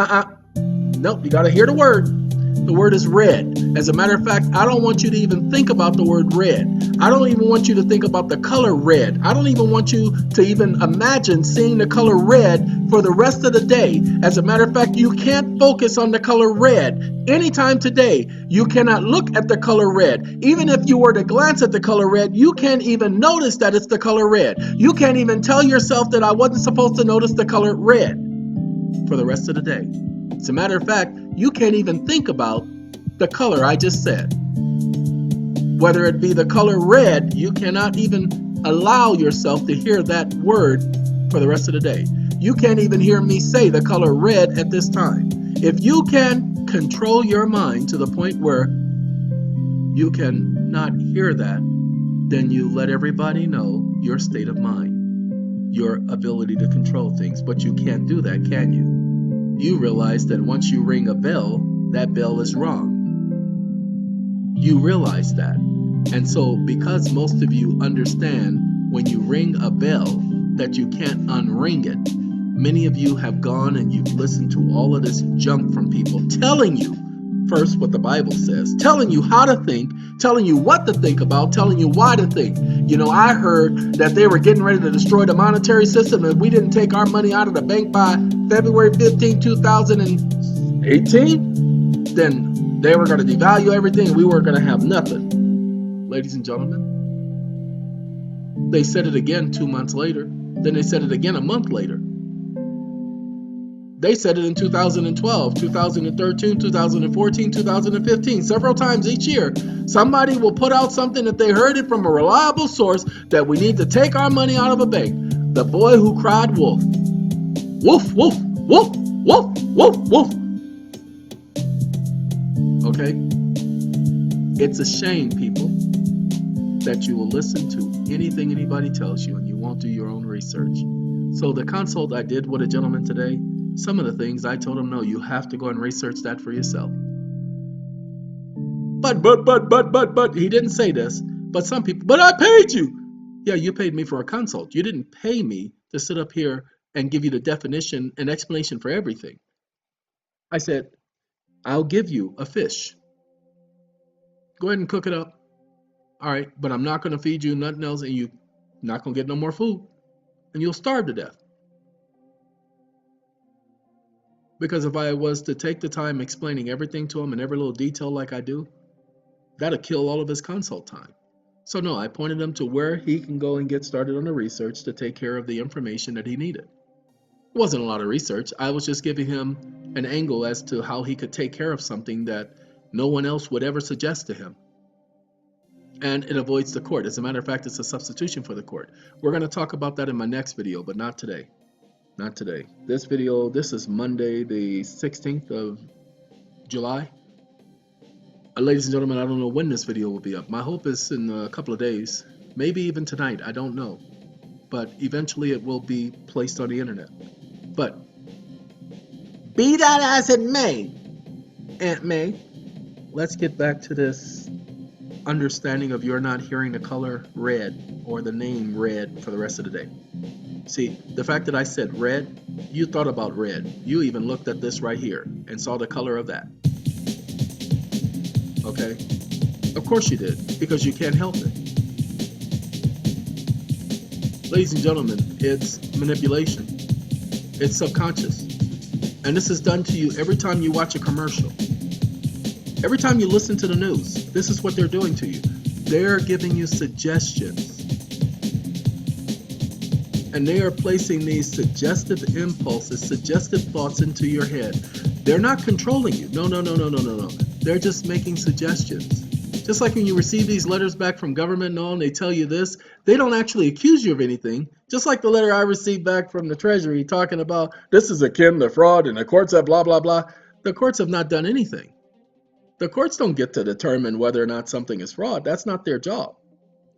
Nope, you got to hear the word. The word is red. As a matter of fact, I don't want you to even think about the word red. I don't even want you to think about the color red. I don't even want you to even imagine seeing the color red for the rest of the day. As a matter of fact, you can't focus on the color red. Anytime today, you cannot look at the color red. Even if you were to glance at the color red, you can't even notice that it's the color red. You can't even tell yourself that I wasn't supposed to notice the color red for the rest of the day. As a matter of fact, you can't even think about the color I just said. Whether it be the color red, you cannot even allow yourself to hear that word for the rest of the day. You can't even hear me say the color red at this time. If you can control your mind to the point where you can not hear that, then you let everybody know your state of mind, your ability to control things. But you can't do that, can you? You realize that once you ring a bell, that bell is wrong. You realize that. And so because most of you understand when you ring a bell that you can't unring it, many of you have gone and you've listened to all of this junk from people telling you first what the Bible says, telling you how to think, telling you what to think about, telling you why to think. You know, I heard that they were getting ready to destroy the monetary system if we didn't take our money out of the bank by February 15, 2018, then they were going to devalue everything and we weren't going to have nothing. Ladies and gentlemen, they said it again 2 months later. Then they said it again a month later. They said it in 2012, 2013, 2014, 2015, several times each year. Somebody will put out something that they heard it from a reliable source that we need to take our money out of a bank. The boy who cried wolf. Wolf, wolf, wolf, wolf, wolf, wolf. Okay? It's a shame, people, that you will listen to anything anybody tells you and you won't do your own research. So the consult I did with a gentleman today, some of the things I told him, no, you have to go and research that for yourself. But, he didn't say this, but some people, but I paid you. Yeah, you paid me for a consult. You didn't pay me to sit up here and give you the definition and explanation for everything. I said, I'll give you a fish. Go ahead and cook it up. All right, but I'm not going to feed you nothing else and you're not going to get no more food and you'll starve to death. Because if I was to take the time explaining everything to him in every little detail like I do, that'll kill all of his consult time. So no, I pointed him to where he can go and get started on the research to take care of the information that he needed. It wasn't a lot of research. I was just giving him an angle as to how he could take care of something that no one else would ever suggest to him. And it avoids the court. As a matter of fact, it's a substitution for the court. We're going to talk about that in my next video, but not today. Not today. This video, this is Monday, the 16th of July. Ladies and gentlemen, I don't know when this video will be up. My hope is in a couple of days, maybe even tonight. I don't know. But eventually it will be placed on the internet. But be that as it may, Aunt May, let's get back to this understanding of you're not hearing the color red or the name red for the rest of the day. See, the fact that I said red, you thought about red. You even looked at this right here and saw the color of that. Okay? Of course you did, because you can't help it. Ladies and gentlemen, it's manipulation. It's subconscious. And this is done to you every time you watch a commercial. Every time you listen to the news, this is what they're doing to you. They're giving you suggestions. And they are placing these suggestive impulses, suggestive thoughts into your head. They're not controlling you. No. They're just making suggestions. Just like when you receive these letters back from government and all, and they tell you this, they don't actually accuse you of anything. Just like the letter I received back from the Treasury talking about this is akin to fraud and the courts have blah, blah, blah. The courts have not done anything. The courts don't get to determine whether or not something is fraud. That's not their job.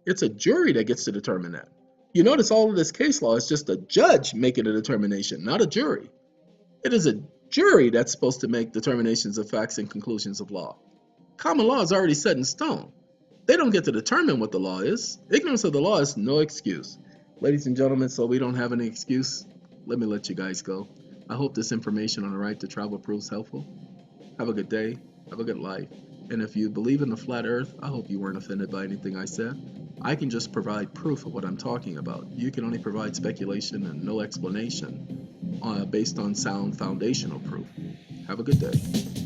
It's a jury that gets to determine that. You notice all of this case law is just a judge making a determination, not a jury. It is a jury that's supposed to make determinations of facts and conclusions of law. Common law is already set in stone. They don't get to determine what the law is. Ignorance of the law is no excuse. Ladies and gentlemen, so we don't have any excuse, let me let you guys go. I hope this information on the right to travel proves helpful. Have a good day, have a good life, and if you believe in the flat earth, I hope you weren't offended by anything I said. I can just provide proof of what I'm talking about. You can only provide speculation and no explanation based on sound foundational proof. Have a good day.